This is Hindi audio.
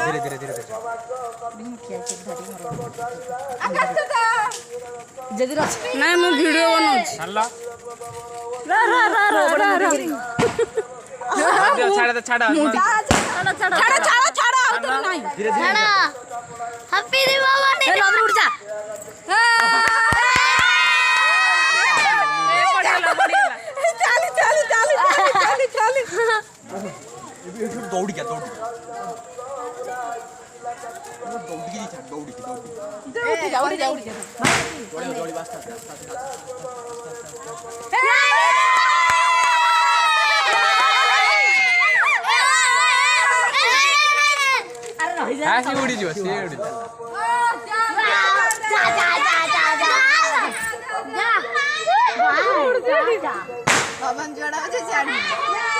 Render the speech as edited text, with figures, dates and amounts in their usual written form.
धीरे धीरे धीरे नहीं मैं वीडियो बनाऊँ छाड़ा छाड़ा धीरे धीरे हैप्पी दीपावली उठ जा दौड़ गया दौड़ गया उड़ी जो उड़ी पवन जोड़ा छाड़ी